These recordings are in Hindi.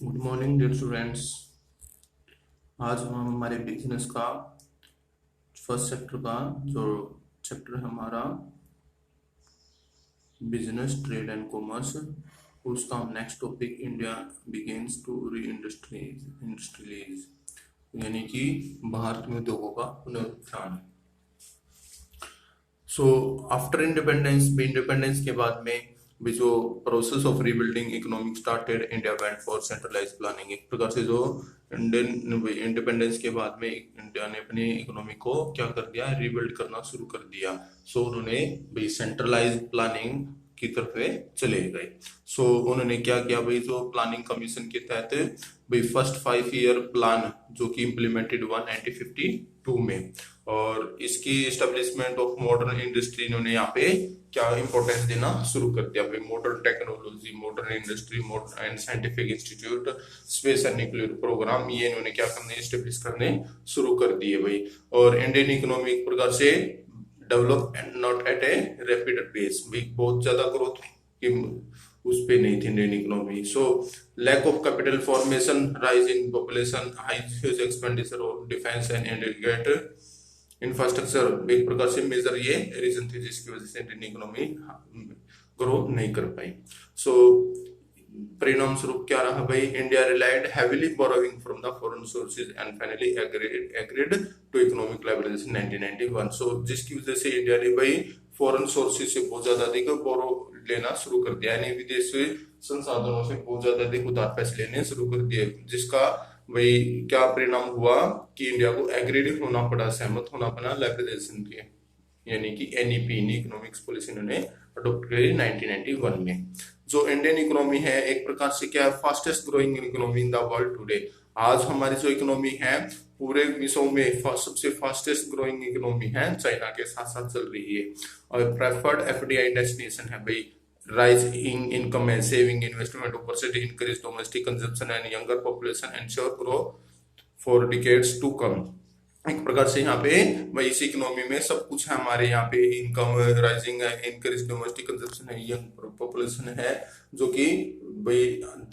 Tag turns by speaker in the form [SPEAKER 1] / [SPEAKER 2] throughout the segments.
[SPEAKER 1] Good morning dear students. आज हम हमारे बिजनेस का फर्स्ट चैप्टर का जो चैप्टर है हमारा बिजनेस ट्रेड एंड कॉमर्स, उसका next topic India begins to reindustrialise, यानी कि भारत में उद्योगों का पुनरुत्थान। सो आफ्टर इंडिपेंडेंस के बाद में भी जो process of rebuilding economic started, India went for centralise planning. एक प्रकार से जो इंडियन इंडिपेंडेंस के बाद में इंडिया ने अपनी इकोनॉमी को क्या कर दिया, रीबिल्ड करना शुरू कर दिया। सो उन्होंने भाई सेंट्रलाइज प्लानिंग की तरफ चले गए। सो उन्होंने क्या किया भाई, जो प्लानिंग कमीशन के तहत भाई फर्स्ट 5 ईयर प्लान जो कि इम्प्लीमेंटेड हुआ 1952 में, और इसकी एस्टेब्लिशमेंट ऑफ मॉडर्न इंडस्ट्री इन्होंने यहाँ पे क्या इंपॉर्टेंस देना शुरू कर दिया भाई। Modern technology, modern industry, modern and scientific institute, space and nuclear programme, ये इन्होंने क्या करने, एस्टेब्लिश करने शुरू कर दिए भाई। और इंडियन इकोनॉमी एक प्रकार से develop and not at a rapid pace भाई, बहुत ज्यादा ग्रोथ की उस पे नहीं थी Indian economy. So lack of capital formation, rise in population, high huge expenditure on defence and integrated infrastructure एक प्रकार से मेजर ये रीजन थे जिसकी वजह से इंडियन इकोनॉमी ग्रो नहीं कर पाई। सो परिणाम स्वरूप क्या रहा भाई, India relied heavily borrowing from the foreign sources and finally agreed to economic liberalisation 1991। So जिसकी वजह से इंडिया ने भाई फॉरेन सोर्सेज से बहुत ज्यादा अधिक बोरो लेना शुरू कर दिया, यानी विदेश से संसाधनों से बहुत ज्यादा अधिक उधार पैसे लेने शुरू कर दिए, जिसका वही क्या परिणाम हुआ कि इंडिया को एग्रीड होना पड़ा, सहमत होना पड़ा लिबरलाइजेशन के, यानी कि एनईपी इकोनॉमिक्स पॉलिसी इन्होंने अडॉप्ट करी 1991 में। जो इंडियन इकोनॉमी है एक प्रकार से क्या, fastest growing economy in the world today. आज हमारी जो इकोनॉमी है पूरे विश्व में सबसे फास्टेस्ट ग्रोइंग इकोनॉमी है, चाइना के साथ साथ चल रही है। और प्रेफर्ड एफडीआई डेस्टिनेशन है भाई, rise in income and saving, investment opportunity, increase domestic consumption and younger population ensure growth for decades to come। एक प्रकार से यहाँ पे भाई इस इकोनॉमी में सब कुछ है हमारे यहाँ पे, इनकम राइजिंग है, इंक्रीज डोमेस्टिक कंजप्शन है, यंग पॉपुलेशन है, जो कि भाई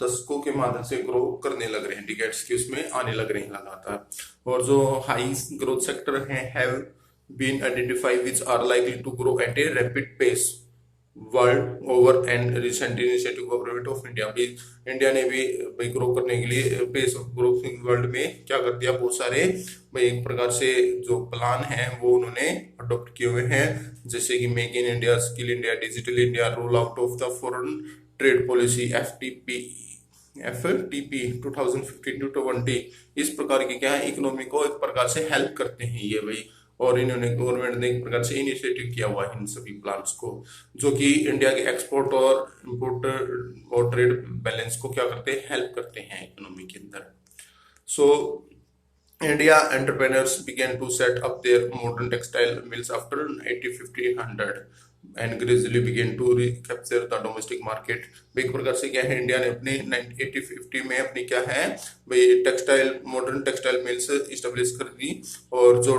[SPEAKER 1] दशकों के माध्यम से ग्रो करने लग रहे हैं, डिकेड्स के उसमें आने लग रहे हैं लगातार। और जो हाई ग्रोथ सेक्टर हैं have been identified which are likely to grow at a rapid pace world over and recent initiative government of India भी, इंडिया ने भी ग्रो करने के लिए पेस ऑफ ग्रोथ वर्ल्ड में क्या कर दिया, बहुत सारे भाई एक प्रकार से जो प्लान है वो उन्होंने अडॉप्ट किए हुए हैं, जैसे कि make in India, skill India, digital India, roll out of the foreign trade policy FTP 2015 to 20। इस प्रकार की क्या है, इकोनॉमी को एक प्रकार से हेल्प करते हैं ये भाई, और इन्होंने गवर्नमेंट ने एक प्रकार से इनिशिएटिव किया हुआ है इन सभी प्लान्स को, जो कि इंडिया के एक्सपोर्ट और इंपोर्ट और ट्रेड बैलेंस को क्या करते हैं, हेल्प करते हैं इकोनॉमी के अंदर। So India entrepreneurs began to set up their modern textile mills after 1850 and gradually began to recapture the domestic market। एक प्रकार से क्या है, इंडिया ने अपने 1850 में अपनी क्या है भाई textile, modern textile mills establish कर दी और जो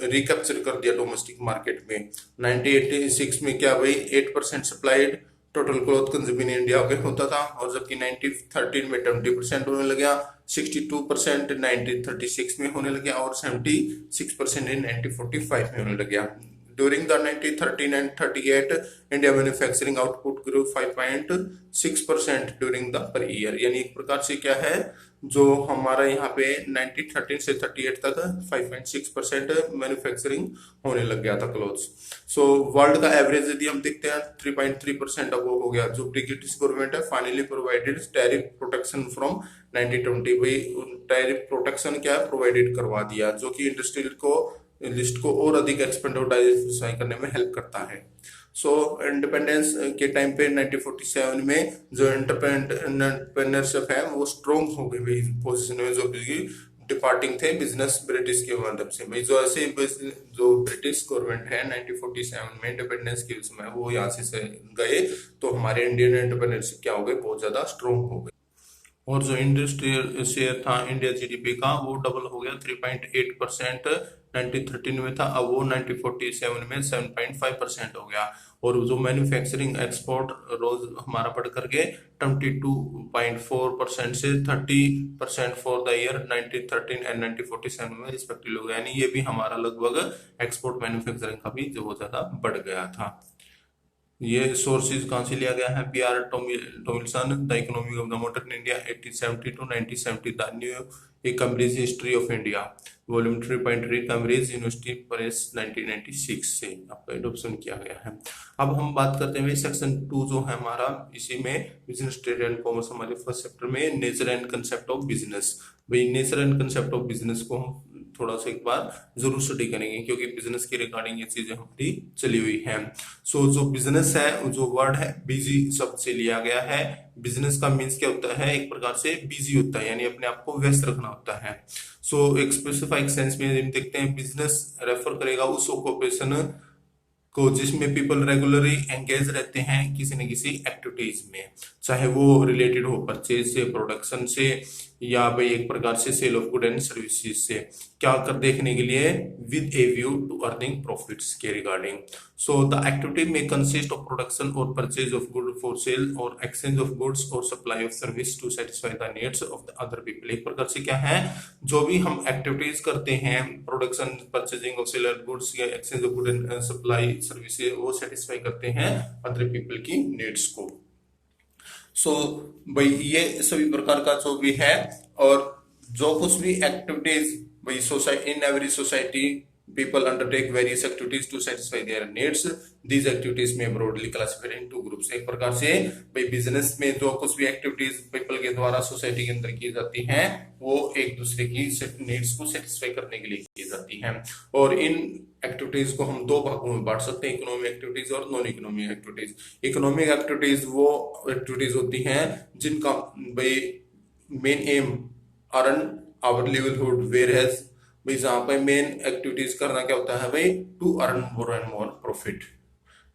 [SPEAKER 1] रिकैप्चर कर दिया डोमेस्टिक मार्केट में। 1986 में क्या भाई 8% supplied total cloth consume in India के होता था, और जबकि 1913 में 20% होने लगा, 62% 1936 में होने लगा और 76% इन 1945 में होने लगा। During the 1913 and 38, India manufacturing output grew 5.6% during the per year। यानी एक प्रकार से क्या है, जो हमारा यहाँ पे 1913 से 38 तक 5.6% मैन्युफैक्चरिंग होने लग गया था क्लोथ्स। सो वर्ल्ड का एवरेज यदि हम देखते हैं 3.3% अब हो गया। जो ब्रिटिश गवर्नमेंट है finally provided tariff protection from 1920 भाई, टैरिफ प्रोटेक्शन क्या प्रोवाइडेड करवा दिया, जो कि इंडस्ट्रियल को लिस्ट को और अधिक एक्सपेंड और डाइवर्सिफाई करने में हेल्प करता है। सो इंडिपेंडेंस के टाइम पे 1947 में जो एंटरप्रेन्योरशिप है वो स्ट्रॉन्ग हो गई पोजीशन में, जो डिपार्टिंग थे बिजनेस ब्रिटिश के माध्यम से भाई, जो ऐसे जो ब्रिटिश गवर्नमेंट है 1947 में इंडिपेंडेंस के समय वो यहाँ से गए, तो हमारे इंडियन एंटरप्रेन्योरशिप क्या हो गए, बहुत ज्यादा स्ट्रॉन्ग हो गए। और जो इंडस्ट्रियल शेयर था इंडिया जीडीपी का वो डबल हो गया 3.8%, 1913 में था, अब वो 1947 में 7.5% हो गया। और जो मैन्युफैक्चरिंग एक्सपोर्ट रोज हमारा बढ़ करके 22.4% से 30% फॉर द ईयर 1913 एंड 1947 में रिस्पेक्टिवली हो गया, यानी ये भी हमारा लगभग एक्सपोर्ट मैन्युफैक्चरिंग का भी जो ज्यादा बढ़ गया था। ये सोर्सेज कहाँ से लिया गया है? P R Tomlinson, the economy of the modern India 1870 to 1970, the new a Cambridge history of India, volume 3.3, Cambridge University Press 1996 से आपका एडॉप्शन किया गया है। अब हम बात करते हैं सेक्शन 2 जो है हमारा, इसी में बिजनेस ट्रेड एंड कॉमर्स हमारे फर्स्ट चैप्टर में nature and concept of business. भाई nature and concept of business को हम थोड़ा सा एक बार जरूर स्टडी करेंगे, क्योंकि बिजनेस के रिगार्डिंग ये चीजें हमारी चली हुई हैं। सो जो बिजनेस है, जो वर्ड है बिजी शब्द से लिया गया है। बिजनेस का मीन्स क्या होता है? एक प्रकार से बिजी होता है, यानी अपने आप को व्यस्त रखना होता है। सो एक स्पेसिफाइक सेंस में हम देखते हैं बिजनेस रेफर करेगा उस ऑक्यूपेशन को जिसमें पीपल रेगुलरली एंगेज रहते हैं किसी न किसी एक्टिविटीज में, चाहे वो रिलेटेड हो परचेज से, प्रोडक्शन से, या भाई एक प्रकार से sale of good and services से, क्या कर देखने के लिए, with a view to earning profits के रिगार्डिंग। सो द एक्टिविटी में कंसिस्ट ऑफ प्रोडक्शन और purchase of good for sale और एक्सचेंज ऑफ गुड्स और supply of service to satisfy the needs of the other people. एक प्रकार से क्या है, जो भी हम एक्टिविटीज करते हैं, production, purchasing of sale goods या exchange of good and supply services, वो सेटिस्फाई करते हैं अदर पीपल की नीड्स को। सो भाई ये सभी प्रकार का जो भी है, और जो कुछ भी एक्टिविटीज भाई society, in every society people undertake various activities to satisfy their needs. These activities may broadly classified into groups। एक प्रकार से भाई बिजनेस में जो कुछ भी एक्टिविटीज पीपल के द्वारा सोसाइटी के अंदर की जाती हैं, वो एक दूसरे की नीड्स को सेटिस्फाई करने के लिए की जाती हैं। और इन एक्टिविटीज को हम दो भागों में बांट सकते हैं, इकोनॉमिक एक्टिविटीज और non economic activities. Economic activities वो एक्टिविटीज होती हैं जिनका भाई main aim earn our livelihood, whereas भाई जहां पे मेन एक्टिविटीज करना क्या होता है भाई, to earn more and more profit.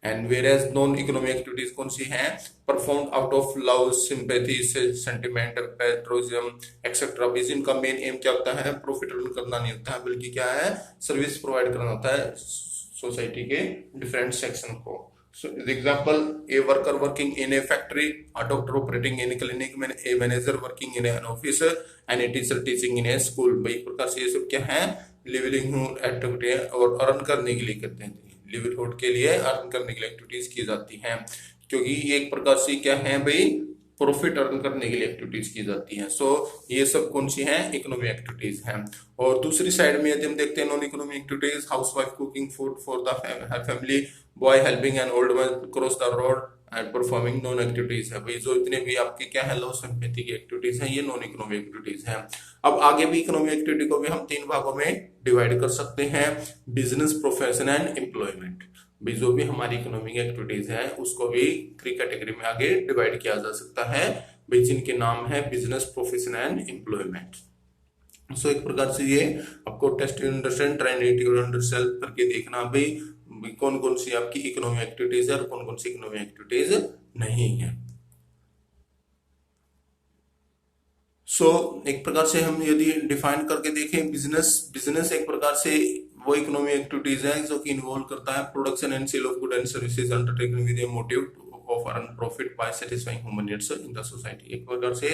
[SPEAKER 1] And where as non economic activities कौन सी हैं? Perform out of love, sympathy, sentiment, patriotism etcetera. जिनका मेन एम क्या होता है? प्रॉफिट अर्न करना नहीं होता है, बल्कि क्या है, सर्विस प्रोवाइड करना होता है सोसाइटी के डिफरेंट सेक्शन को। So, example, a worker working in a factory, a doctor operating in a clinic, a manager working in an office, and a teacher teaching in a school। भाई प्रकार से ये सब क्या है? लिवलीहुड एक्टिविटी है, और अर्न करने के लिए करते हैं, लिवलीहुड के लिए अर्न करने के लिए एक्टिविटीज की जाती हैं, क्योंकि ये एक प्रकार से क्या है भाई, प्रॉफिट अर्न करने के लिए एक्टिविटीज की जाती हैं। सो ये सब कौन सी हैं? इकोनॉमिक एक्टिविटीज हैं। और दूसरी साइड में यदि हम देखते हैं non economic activities, housewife cooking food for the family, boy helping an old man cross the road and performing non activities है। भाई जो इतने भी आपके क्या है, लो सिंपैथी की एक्टिविटीज हैं, ये नॉन इकोनॉमिक एक्टिविटीज हैं। अब आगे भी इकोनॉमिक एक्टिविटी को भी हम तीन भागों में डिवाइड कर सकते हैं, बिजनेस, प्रोफेशन एंड एम्प्लॉयमेंट। भी जो भी हमारी इकोनॉमिक एक्टिविटीज है उसको भी थ्री कैटेगरी में आगे डिवाइड किया जा सकता है, भाई जिनके नाम है बिजनेस, प्रोफेशन एंड एम्प्लॉयमेंट। सो एक प्रकार से ये आपको टेस्ट अंडरस्टैंड, ट्राई अंडरसेल्फ करके देखना भाई कौन कौन सी आपकी इकोनॉमिक एक्टिविटीज है और कौन कौन सी इकोनॉमिक एक्टिविटीज नहीं है। सो एक प्रकार से हम यदि डिफाइन करके देखें, बिजनेस एक प्रकार से वो इकोनॉमिक एक्टिविटीज है जो कि इन्वॉल्व करता है production and sale of good and services undertaken with a motive of earn profit by satisfying human needs in the society. एक प्रकार से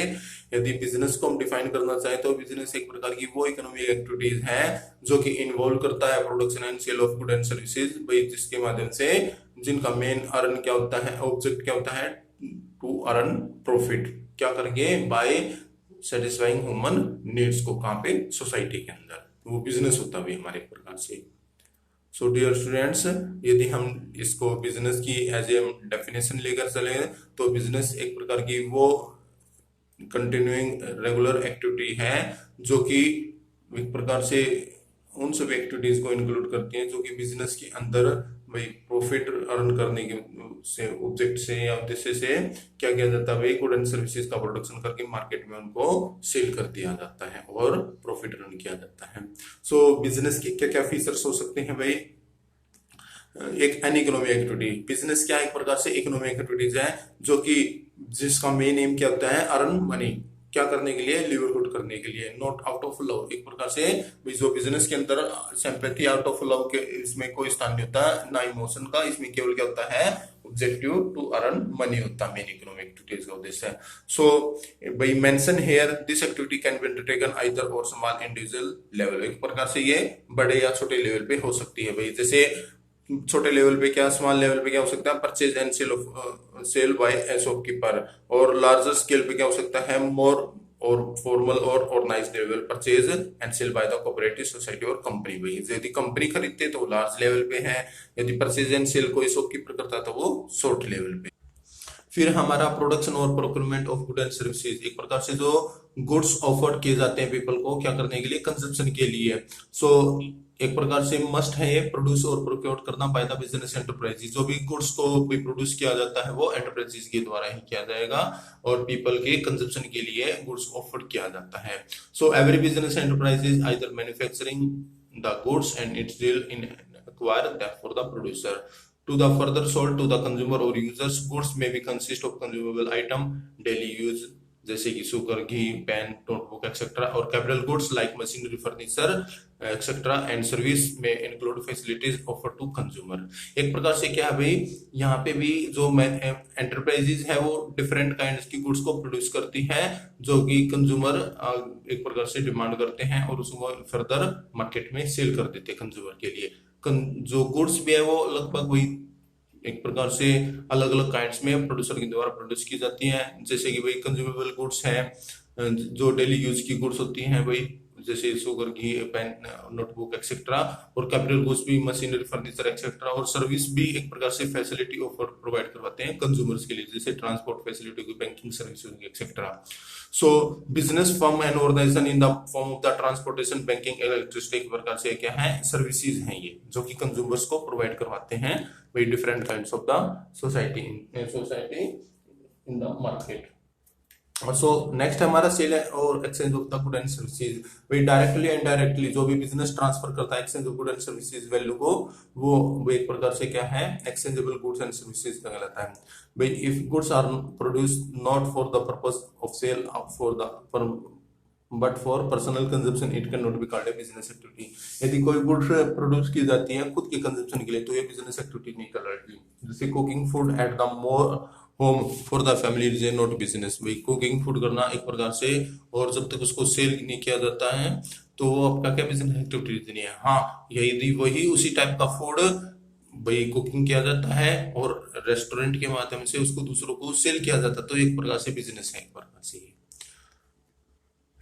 [SPEAKER 1] यदि बिजनेस को हम डिफाइन करना चाहें तो बिजनेस एक प्रकार की वो इकोनॉमिक एक्टिविटीज है जो कि इन्वॉल्व करता है production and sale of good and services, भाई जिसके माध्यम से जिनका मेन अर्न क्या होता है, ऑब्जेक्ट क्या होता है, टू अर्न प्रॉफिट, क्या करके, बाय सेटिस्फाइंग ह्यूमन नीड्स को, कहाँ पे, सोसाइटी के अंदर, वो बिजनेस होता है हमारे प्रकार से। सो डियर स्टूडेंट्स, यदि हम इसको बिजनेस की एज ए डेफिनेशन लेकर चले तो बिजनेस एक प्रकार की वो कंटिन्यूइंग रेगुलर एक्टिविटी है जो कि एक प्रकार से उन सब एक्टिविटीज को इंक्लूड करती हैं जो कि बिजनेस के अंदर भाई प्रॉफिट अर्न करने के से ऑब्जेक्ट से या उद्देश्य से क्या किया जाता है भाई, गुड एंड सर्विसेज का प्रोडक्शन करके मार्केट में उनको सेल कर दिया जाता है और प्रॉफिट अर्न किया जाता है। सो बिजनेस के क्या क्या फीचर्स हो सकते हैं भाई? एक अनइकोनॉमिक एक्टिविटी, बिजनेस क्या एक प्रकार से इकोनॉमिक एक्टिविटीज है जो कि जिसका मेन एम क्या होता है, अर्न मनी, क्या करने के लिए, लिवरहुड करने के लिए, नॉट आउट ऑफ लव। एक प्रकार से जो बिजनेस के अंदर सिंपैथी आउट ऑफ लव के इसमें कोई स्थान नहीं होता, ना इमोशन का, इसमें केवल क्या होता है, ऑब्जेक्टिव टू अर्न मनी होता है, मेन इकोनॉमिक एक्टिविटीज का उद्देश्य है। सो भाई mention here this activity can be undertaken either और स्मॉल इंडिविजुअल लेवल। एक प्रकार से ये बड़े या छोटे लेवल पे हो सकती है भाई। जैसे छोटे लेवल पे क्या, स्मॉल लेवल पे क्या हो सकता है, purchase and sale of sale by a shopkeeper, और लार्जर स्केल पे क्या हो सकता है, मोर और फॉर्मल और organised level, purchase and sale by the cooperative society और कंपनी। भाई यदि कंपनी खरीदते तो वो लार्ज लेवल पे है, यदि परचेज एंड सेल कोई शॉपकीपर करता तो वो शॉर्ट लेवल पे। फिर हमारा प्रोडक्शन और procurement of good and services. एक प्रकार से जो गुड्स ऑफर्ड किए जाते हैं पीपल को क्या करने के लिए, कंजप्शन के लिए। सो एक प्रकार से मस्ट है ये प्रोड्यूस और प्रोक्योर करना बाय द बिजनेस एंटरप्राइजेज। जो भी गुड्स को भी प्रोड्यूस किया जाता है वो एंटरप्राइजेज के द्वारा ही किया जाएगा और पीपल के कंजप्शन के लिए गुड्स ऑफर्ड किया जाता है। So every business enterprises either manufacturing the goods and it's deal in acquire that for the producer to the further sold to the consumer or users. Goods may be consist of consumable item daily use जैसे कि sugar, ghee, pen, notebook etcetera, और capital goods like machinery, furniture etcetera, and service में include facilities offer to consumer. एक प्रकार से क्या है भाई, यहाँ पे भी जो एंटरप्राइजेज है वो डिफरेंट काइंड्स की गुड्स को प्रोड्यूस करती है जो कि कंज्यूमर एक प्रकार से डिमांड करते हैं और उसको फर्दर मार्केट में सेल कर देते हैं कंज्यूमर के लिए। जो गुड्स भी है वो लगभग वही एक प्रकार से अलग अलग काइंड्स में प्रोड्यूसर के द्वारा प्रोड्यूस की जाती हैं। जैसे कि भाई कंज्यूमेबल गुड्स हैं जो डेली यूज की गुड्स होती हैं भाई, जैसे sugar, ghee, pen, notebook etcetera, और कैपिटल गुड्स भी मशीनरी, फर्नीचर एक्सेट्रा, और सर्विस भी एक प्रकार से फैसिलिटी ऑफर प्रोवाइड करवाते हैं कंज्यूमर्स के लिए, जैसे ट्रांसपोर्ट फैसिलिटी की, banking service etcetera. So business firm and organisation in the form of the transportation, banking, electricity, एक प्रकार से क्या है, सर्विसेज हैं ये जो कि कंज्यूमर्स को प्रोवाइड करवाते हैं भाई different kinds of the society in the market. So next हमारा सेल और exchange of the good and services. भाई डायरेक्टली एंड इनडायरेक्टली जो भी बिजनेस ट्रांसफर करता है exchange of good and services value को, वो एक प्रकार से क्या है, एक्सचेंजेबल गुड्स एंड सर्विसेज कहलाता है। भाई if goods are produced not for the purpose of sale for the but for personal consumption it can not be called a business activity. यदि कोई गुड्स प्रोड्यूस की जाती है खुद के कंजप्शन के लिए तो ये बिजनेस एक्टिविटी नहीं कहलाती। जैसे cooking food at the more home for the family is a not business. भाई कुकिंग फूड करना एक प्रकार से, और जब तक उसको सेल नहीं किया जाता है तो वो आपका क्या बिजनेस एक्टिविटी नहीं है। हाँ, यदि वही उसी टाइप का फूड भाई कुकिंग किया जाता है और रेस्टोरेंट के माध्यम से उसको दूसरों को सेल किया जाता है तो एक प्रकार से बिजनेस है एक प्रकार से।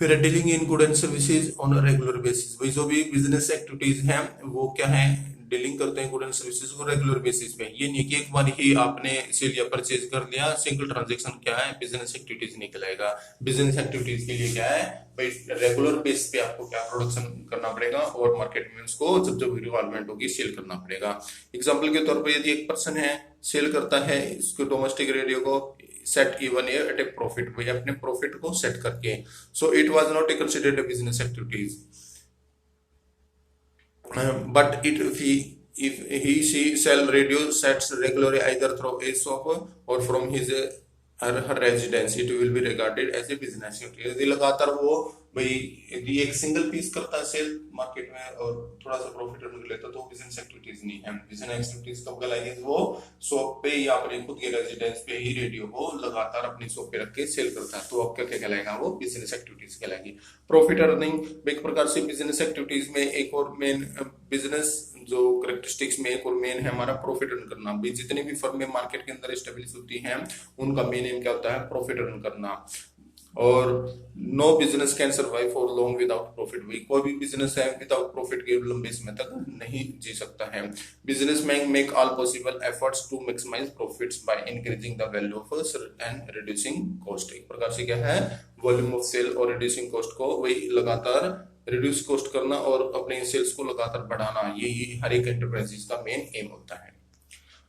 [SPEAKER 1] फिर dealing in good and services on regular basis. भाई जो भी बिजनेस एक्टिविटीज हैं वो क्या है, डीलिंग करते हैं गुड एंड सर्विसेज को रेगुलर बेसिस पे। ये नहीं कि एक बार ही आपने सेल या परचेज कर लिया, सिंगल ट्रांजैक्शन क्या है, बिजनेस एक्टिविटीज नहीं कहलाएगा। बिजनेस एक्टिविटीज के लिए क्या है भाई, रेगुलर बेस पे आपको क्या प्रोडक्शन करना पड़ेगा और मार्केट में उसको जब जब रिक्वायरमेंट होगी सेल करना पड़ेगा। एग्जाम्पल के तौर पर यदि एक पर्सन है सेल करता है इसको डोमेस्टिक रेडियो को set even at A profit, भाई अपने प्रॉफिट को सेट करके, so it was not considered a business activities but if he she sell radio sets regularly either through a shop or from his her residence, it will be regarded as a business activity। यदि लगातार वो भाई यदि एक सिंगल पीस करता है सेल मार्केट में और थोड़ा सा प्रॉफिट अर्न कर लेता तो बिजनेस एक्टिविटीज नहीं है। बिजनेस एक्टिविटीज कब कहलाएगी, वो शॉप पे या अपने खुद के रेजिडेंस पे ही रेडियो को लगातार अपनी शॉप पे रख के सेल करता है तो आपका क्या कहलाएगा, वो बिजनेस एक्टिविटीज कहलाएगी। प्रॉफिट अर्निंग एक प्रकार से बिजनेस एक्टिविटीज में एक और मेन बिजनेस जो करेक्टरिस्टिक्स में एक और मेन है हमारा प्रॉफिट अर्न करना। भाई जितनी भी फर्में मार्केट के अंदर एस्टेब्लिश होती हैं उनका मेन एम क्या होता है, प्रॉफिट अर्न करना। और no business can survive for long without profit. भाई कोई भी बिजनेस है विदाउट प्रॉफिट के लंबे समय तक नहीं जी सकता है। Businessman make all possible efforts to maximise profits by increasing the value of and reducing cost. एक प्रकार से क्या है, वॉल्यूम ऑफ सेल और रिड्यूसिंग कॉस्ट को वही लगातार रिड्यूस कॉस्ट करना और अपने सेल्स को लगातार बढ़ाना, यही हर एक एंटरप्राइजेस का मेन एम होता है।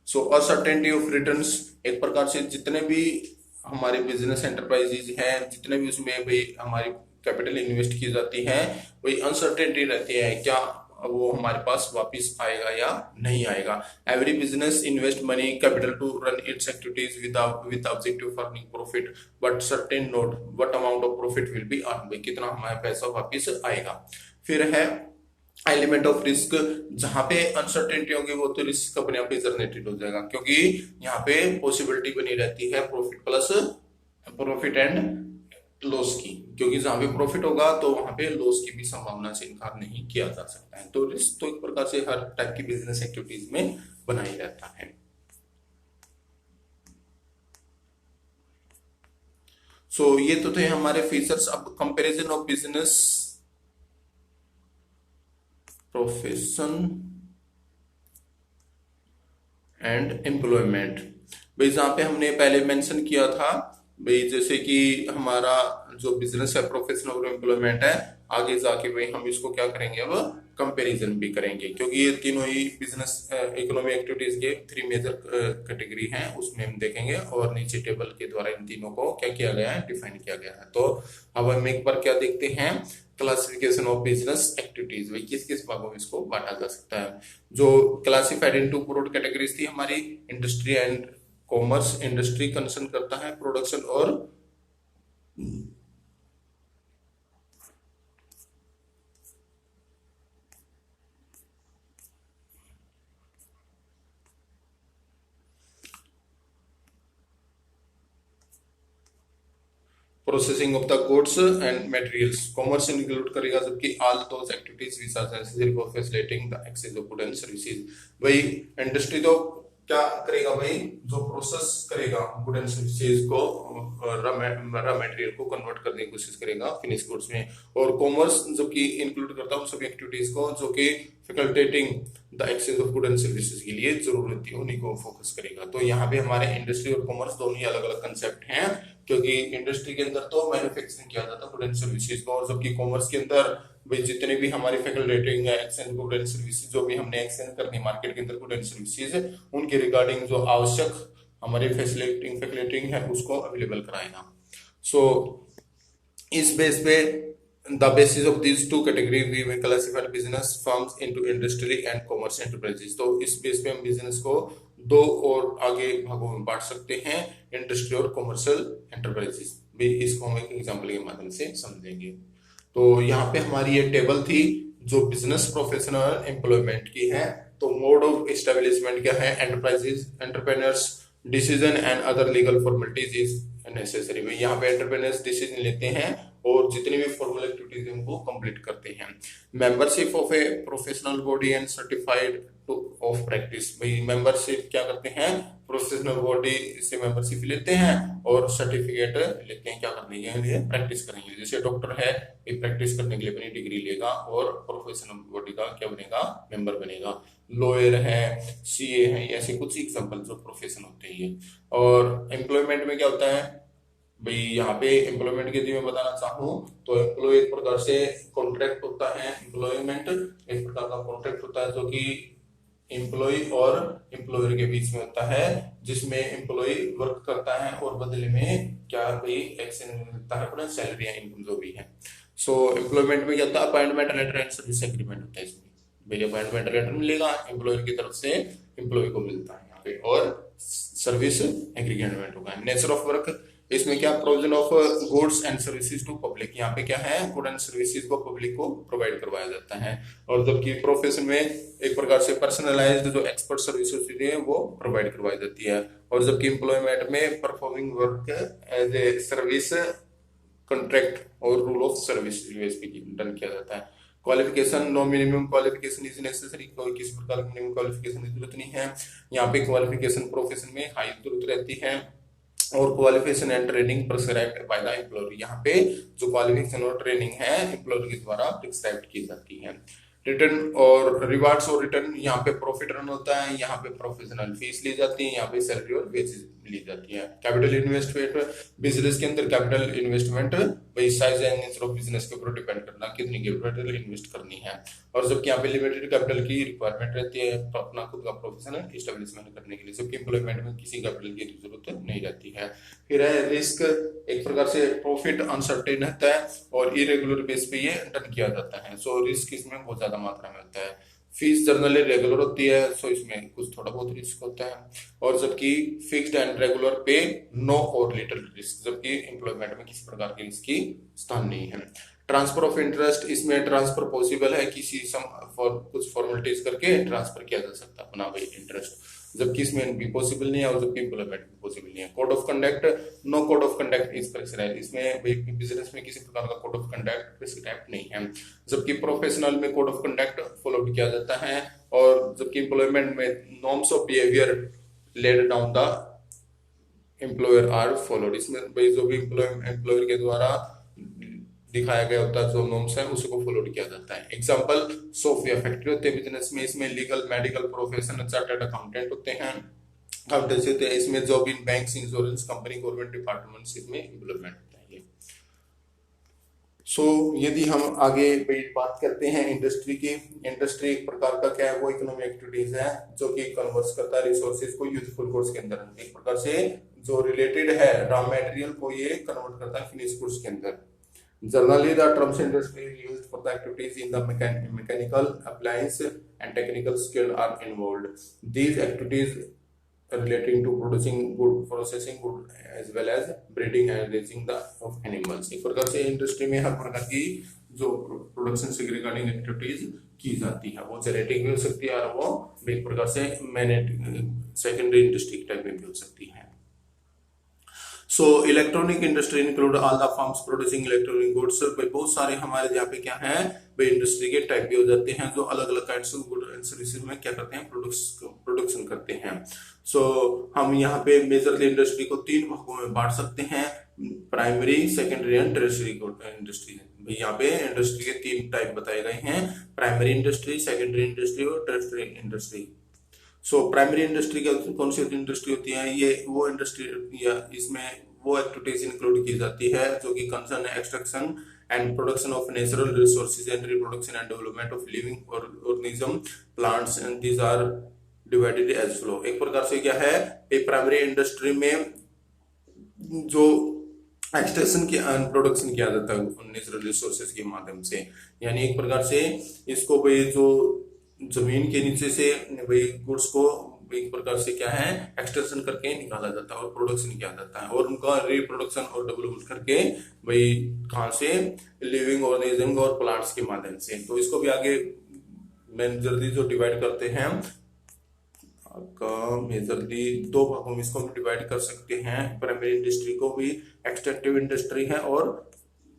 [SPEAKER 1] सो अनसर्टेनिटी ऑफ रिटर्न्स, एक प्रकार से जितने भी हमारे बिजनेस एंटरप्राइजेज हैं, जितने भी उसमें भाई हमारी कैपिटल इन्वेस्ट की जाती है वही अनसर्टेनिटी रहती है, क्या वो हमारे पास वापस आएगा या नहीं आएगा। Every business invest money capital to run its activities with objective for earning profit but certain not what amount of profit will be earn, भाई कितना हमारा पैसा वापस आएगा। फिर है एलिमेंट ऑफ रिस्क, जहां पे अनसर्टेनिटी होगी वो तो रिस्क अपने आप ही जनरेटेड हो जाएगा, क्योंकि यहाँ पे पॉसिबिलिटी बनी रहती है प्रॉफिट एंड लॉस की, क्योंकि जहां पे प्रॉफिट होगा तो वहां पे लॉस की भी संभावना से इनकार नहीं किया जा सकता है। तो रिस्क तो एक प्रकार से हर टाइप की बिजनेस एक्टिविटीज में बना ही रहता है। सो ये तो थे हमारे फीचर्स। अब comparison of business profession and employment. भाई जहां पे हमने पहले मेंशन किया था भाई, जैसे कि हमारा जो बिजनेस है, प्रोफेशन और एम्प्लॉयमेंट है, आगे जाके भाई हम इसको क्या करेंगे, अब कंपैरिजन भी करेंगे, क्योंकि ये तीनों ही बिजनेस इकोनॉमी एक्टिविटीज के 3 मेजर कैटेगरी हैं, उसमें हम देखेंगे और नीचे टेबल के द्वारा इन तीनों को क्या किया गया है, डिफाइन किया गया है। तो अब हम एक बार क्या देखते हैं, क्लासिफिकेशन ऑफ बिजनेस एक्टिविटीज, भाई किस किस भागों में इसको बांटा जा सकता है। जो क्लासिफाइड इनटू ब्रॉड कैटेगरीज थी हमारी, industry and commerce. Industry concern करता है प्रोडक्शन और processing of the goods and materials. Commerce include करेगा जबकि all those activities which are necessary for facilitating the access of goods and services. भाई इंडस्ट्री तो क्या करेगा भाई, जो प्रोसेस करेगा गुड एंड सर्विसेज को, रॉ मटेरियल को कन्वर्ट करने की कोशिश करेगा फिनिश गुड्स में। और कॉमर्स जो कि इंक्लूड करता है उन सभी एक्टिविटीज को जो कि facilitating the access of good and services के लिए जरूरत है उन्हीं को फोकस करेगा। तो यहाँ पे हमारे इंडस्ट्री और कॉमर्स दोनों ही अलग अलग कंसेप्ट हैं, क्योंकि इंडस्ट्री के अंदर तो मैन्युफैक्चरिंग किया जाता है गुड एंड सर्विसेज को, और जबकि कॉमर्स के अंदर भाई जितने भी हमारी facilitating exchange good and services जो भी हमने एक्सचेंज करनी मार्केट के अंदर गुड एंड सर्विसेज, उनके रिगार्डिंग जो आवश्यक हमारी फैसिलिटेटिंग है उसको अवेलेबल कराएगा। सो इस बेस पे the basis of these two category we will classify business firms into industry and commerce enterprises। तो इस बेस पे हम बिजनेस को दो और आगे भागों में बांट सकते हैं, इंडस्ट्री और कॉमर्शियल एंटरप्राइजेस भी। इसको हम एक एग्जांपल के माध्यम से समझेंगे। तो यहाँ पे हमारी ये टेबल थी जो बिजनेस प्रोफेशनल एम्प्लॉयमेंट की है। तो मोड ऑफ एस्टेब्लिशमेंट क्या है, enterprises entrepreneurs decision and other legal formalities is necessary. भाई यहाँ पे एंटरप्रेन्योर्स डिसीजन लेते हैं और जितनी भी फॉर्मल एक्टिविटीज उनको कंप्लीट करते हैं। Membership of a professional body and certified two of practice. भाई मेंबरशिप क्या करते हैं, प्रोफेशनल बॉडी से मेंबरशिप लेते हैं और सर्टिफिकेट लेते हैं क्या करने के लिए, प्रैक्टिस करने के लिए। जैसे डॉक्टर है, ये प्रैक्टिस करने के लिए अपनी डिग्री लेगा और प्रोफेशनल बॉडी का क्या बनेगा, मेंबर बनेगा। लॉयर है, सीए है, ऐसे कुछ एग्जांपल जो प्रोफेशन होते हैं। और एम्प्लॉयमेंट में क्या होता है भाई, यहाँ पे एम्प्लॉयमेंट के लिए मैं बताना चाहूँ तो एम्प्लॉय एक प्रकार से कॉन्ट्रैक्ट होता है। एम्प्लॉयमेंट एक प्रकार का कॉन्ट्रैक्ट होता है जो कि एम्प्लॉय और एम्प्लॉयर के बीच में होता है, जिसमें एम्प्लॉय वर्क करता है और बदले में क्या भाई एक्शन मिलता है, अपना सैलरी या इनकम जो भी है। सो एम्प्लॉयमेंट में क्या होता है, appointment letter and service agreement होता है। इसमें भाई अपॉइंटमेंट लेटर मिलेगा एम्प्लॉयर की तरफ से, एम्प्लॉय को मिलता है यहाँ पे, और सर्विस एग्रीमेंट होगा। नेचर ऑफ वर्क, इसमें क्या, provision of goods and services to public. यहाँ पे क्या है, गुड एंड सर्विसेज को पब्लिक को प्रोवाइड करवाया जाता है। और जबकि प्रोफेशन में एक प्रकार से पर्सनलाइज्ड जो एक्सपर्ट सर्विसेज होती है वो प्रोवाइड करवाई जाती है। और जबकि एम्प्लॉयमेंट में performing work as a service contract और रूल ऑफ सर्विस डन किया जाता है। Qualification, no minimum qualification is necessary. कोई किसी प्रकार की मिनिमम क्वालिफिकेशन की जरूरत नहीं है। यहाँ पे क्वालिफिकेशन प्रोफेशन में हाई जरूरत रहती है। और qualification and training prescribed by the employer. यहाँ पे जो क्वालिफिकेशन और ट्रेनिंग है एम्प्लॉयर के द्वारा प्रिस्क्राइब की जाती है। रिटर्न और रिवार्ड्स और रिटर्न, यहाँ पे प्रॉफिट रन होता है, यहाँ पे प्रोफेशनल फीस ली जाती है, यहाँ पे सैलरी और वेजेस ली जाती है। कैपिटल इन्वेस्टमेंट, बिजनेस के अंदर कैपिटल इन्वेस्टमेंट भाई size and nature of business के ऊपर डिपेंड करना कितनी कैपिटल इन्वेस्ट करनी है। और जबकि यहाँ पे लिमिटेड कैपिटल की रिक्वायरमेंट रहती है तो अपना खुद का प्रोफेशन एस्टेब्लिशमेंट करने के लिए, जबकि एम्प्लॉयमेंट में किसी कैपिटल की जरूरत नहीं रहती है। फिर है रिस्क, एक प्रकार से प्रॉफिट अनसर्टेन रहता है और इरेगुलर बेस पे ये डन किया जाता है। सो रिस्क इसमें बहुत ज्यादा मात्रा में होता है। फीस जनरली रेगुलर होती है, सो इसमें कुछ थोड़ा बहुत रिस्क होता है। और जबकि फिक्स्ड एंड रेगुलर पे नो और लिटिल रिस्क, जबकि एम्प्लॉयमेंट में किसी प्रकार की रिस्क की स्थान नहीं है। ट्रांसफर ऑफ इंटरेस्ट, इसमें ट्रांसफर पॉसिबल है, किसी कुछ फॉर्मेलिटीज करके ट्रांसफर किया जा सकता है अपना भाई इंटरेस्ट, जबकि इसमें भी पॉसिबल नहीं है और जबकि एम्प्लॉयमेंट भी पॉसिबल नहीं है। Code of conduct, no code of conduct is prescribed, इसमें बिजनेस में किसी प्रकार का कोड ऑफ कंडक्ट प्रेस्क्राइब्ड नहीं है। जबकि प्रोफेशनल में कोड ऑफ कंडक्ट फॉलो किया जाता है और जबकि एम्प्लॉयमेंट में norms of behaviour laid down the employer are followed, इसमें भाई जो भी एम्प्लॉयर के द्वारा दिखाया गया होता है जो नॉर्म्स है उसी को फॉलो किया जाता है। एग्जांपल सोफिया फैक्ट्री होते हैं बिजनेस में, इसमें legal medical profession, chartered accountant होते हैं, अकाउंटेंसी होते हैं, इसमें job in banks, insurance company, government departments, इसमें इम्प्लॉयमेंट होता है। सो यदि हम आगे बात करते हैं इंडस्ट्री की, इंडस्ट्री एक प्रकार का क्या है, वो इकोनॉमिक एक्टिविटीज है जो कि कन्वर्ट करता है रिसोर्सेज को यूजफुल गुड्स के अंदर, एक प्रकार से जो रिलेटेड है रॉ मटेरियल को ये कन्वर्ट करता है फिनिश गुड्स के अंदर। Generally, the terms industry is used for the activities in the mechanical, appliance, and technical skill are involved. These activities relating to producing good, processing good, as well as breeding and raising the of animals. एक प्रकार से इंडस्ट्री में हर प्रकार की जो प्रोडक्शन से रिगार्डिंग एक्टिविटीज की जाती है, वो जेनेटिक भी हो सकती है और वो एक प्रकार से सेकेंडरी इंडस्ट्री टाइप में भी हो सकती है। So electronic industry include all the firms producing electronic goods, बहुत सारे हमारे यहाँ पे क्या है भाई इंडस्ट्री के टाइप भी हो जाते हैं जो अलग अलग kinds of good and services में क्या करते हैं, प्रोडक्शन करते हैं। सो हम यहाँ पे मेजरली इंडस्ट्री को 3 भागों में बांट सकते हैं, primary, secondary and tertiary industry. भाई यहाँ पे इंडस्ट्री के 3 टाइप बताए गए हैं, प्राइमरी इंडस्ट्री, सेकेंडरी इंडस्ट्री और tertiary industry. So primary industry कौन सी इंडस्ट्री होती है, ये वो इंडस्ट्री या इसमें वो एक्टिविटीज इंक्लूड की जाती है जो कि concern extraction and production of natural resources and reproduction and development of living organism, plants, and these are divided as flow. एक प्रकार से क्या है, एक प्राइमरी इंडस्ट्री में जो एक्सट्रैक्शन की प्रोडक्शन किया जाता है नेचुरल रिसोर्सेज के माध्यम से, यानी एक प्रकार से इसको भाई जो जमीन के नीचे से भाई गुड्स को एक प्रकार से क्या है एक्सट्रैक्शन करके निकाला जाता है और प्रोडक्शन किया जाता है और उनका रिप्रोडक्शन और डेवलपमेंट करके भाई कहां से, लिविंग ऑर्गेनिज्म और प्लांट्स के माध्यम से। तो इसको भी आगे मेजरली जो डिवाइड करते हैं आपका मेजरली 2 भागों में इसको हम डिवाइड कर सकते हैं। प्राइमरी इंडस्ट्री को भी एक्सट्रैक्टिव इंडस्ट्री है और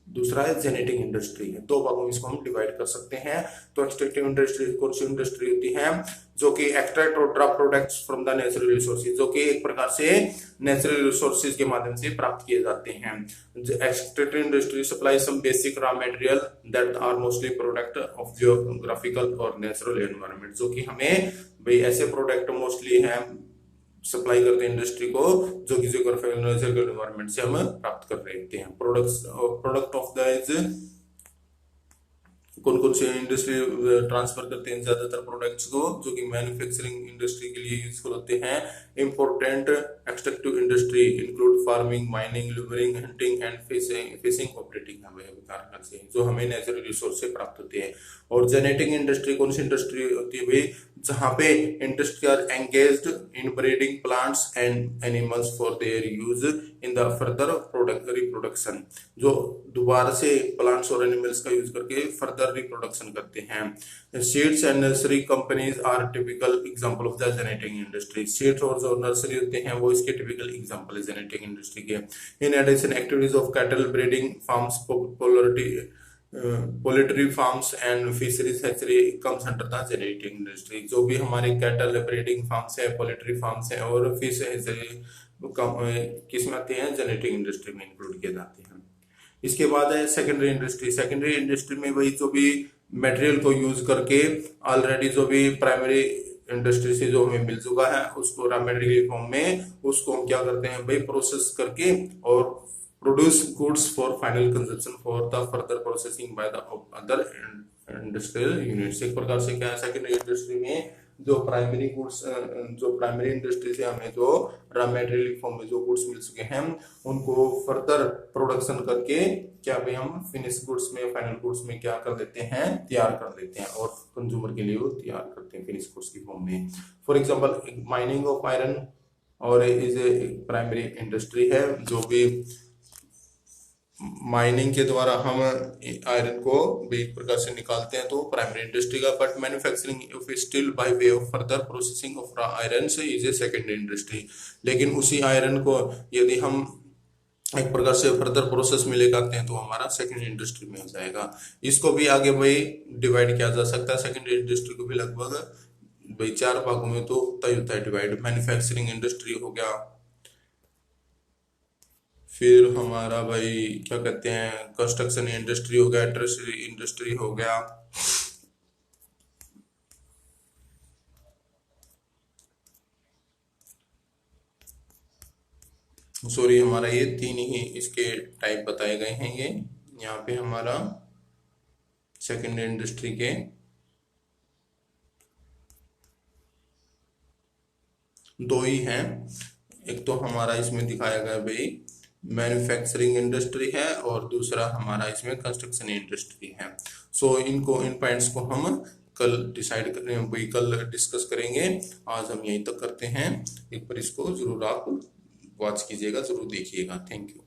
[SPEAKER 1] दूसरा है जेनेटिक इंडस्ट्री है, 2 भागों में इसको हम डिवाइड कर सकते हैं। तो एक्सट्रैक्टिव इंडस्ट्री कौन सी इंडस्ट्री होती है, जो कि एक्सट्रैक्ट और drop products from the natural resources, जो कि एक प्रकार से नेचुरल रिसोर्सेज के माध्यम से प्राप्त किए जाते हैं। Extractive industry supply some basic raw material that are mostly product of geographical और नेचुरल एनवायरनमेंट, जो कि हमें भाई ऐसे प्रोडक्ट मोस्टली हैं सप्लाई करते हैं इंडस्ट्री को जो कि जियोग्राफिकल नेचुरल एनवायरनमेंट से हम प्राप्त कर रहे हैं। प्रोडक्ट ऑफ द कौन कौन से इंडस्ट्री ट्रांसफर करते हैं ज्यादातर प्रोडक्ट्स को जो कि मैन्युफैक्चरिंग इंडस्ट्री के लिए यूजफुल होते हैं। Important extractive industry include farming, mining, livering, hunting and fishing operating से जो हमें नेचुरल रिसोर्स से प्राप्त होते हैं। और जेनेटिक इंडस्ट्री कौन सी इंडस्ट्री होती है भाई, जहां पे industry are engaged in breeding plants and animals for their use in the further reproduction, जो दोबारा से प्लांट्स और एनिमल्स का यूज करके फर्दर रिप्रोडक्शन करते हैं। Seeds and nursery companies are typical example of the genetic industry. Seeds और जो नर्सरी होते हैं वो इसके टिपिकल एग्जांपल है जेनेटिक इंडस्ट्री के। In addition activities of cattle breeding farms, poultry farms and fisheries hatchery comes under the genetic industry. जो भी हमारे कैटल ब्रीडिंग फार्म्स है, पोल्ट्री फार्म्स है और फिश हैचरी किस में आते हैं, जेनेटिक इंडस्ट्री में इंक्लूड किए जाते हैं। इसके बाद है सेकेंडरी इंडस्ट्री। सेकेंडरी इंडस्ट्री में वही जो भी मटेरियल को यूज करके ऑलरेडी जो भी प्राइमरी इंडस्ट्री से जो हमें मिल चुका है उसको रॉ मटेरियल फॉर्म में उसको हम क्या करते हैं भाई, प्रोसेस करके और produce goods for final consumption for the further processing by the other industrial units. एक प्रकार से क्या है, सेकेंडरी इंडस्ट्री में जो प्राइमरी गुड्स, जो प्राइमरी इंडस्ट्री से हमें जो रॉ मटेरियल फॉर्म में जो गुड्स मिल चुके हैं उनको फर्दर प्रोडक्शन करके क्या भाई हम फिनिश गुड्स में, फाइनल गुड्स में क्या कर देते हैं, तैयार कर देते हैं और कंज्यूमर के लिए वो तैयार करते हैं फिनिश गुड्स की फॉर्म में। For example mining of iron और इज ए प्राइमरी इंडस्ट्री है, जो भी माइनिंग के द्वारा हम आयरन को भी एक प्रकार से निकालते हैं तो प्राइमरी इंडस्ट्री का। But manufacturing of steel by way of further processing of iron से इज ए सेकेंडरी इंडस्ट्री। लेकिन उसी आयरन को यदि हम एक प्रकार से फर्दर प्रोसेस में ले आते हैं तो हमारा सेकेंडरी इंडस्ट्री में हो जाएगा। इसको भी आगे भाई डिवाइड किया जा सकता है, सेकेंडरी इंडस्ट्री को भी लगभग भाई 4 भागों में तो तय होता है डिवाइड। मैन्युफैक्चरिंग इंडस्ट्री हो गया, फिर हमारा भाई क्या कहते हैं कंस्ट्रक्शन इंडस्ट्री हो गया, टर्शियरी इंडस्ट्री हो गया, सॉरी हमारा ये 3 ही इसके टाइप बताए गए हैं। ये यहाँ पे हमारा सेकेंडरी इंडस्ट्री के 2 ही हैं। एक तो हमारा इसमें दिखाया गया भाई मैन्युफैक्चरिंग इंडस्ट्री है और दूसरा हमारा इसमें कंस्ट्रक्शन इंडस्ट्री है। सो इनको, इन पॉइंट्स को हम कल डिसाइड करें, वही कल डिस्कस करेंगे। आज हम यहीं तक करते हैं। एक बार इसको जरूर आप वॉच कीजिएगा, जरूर देखिएगा। Thank you.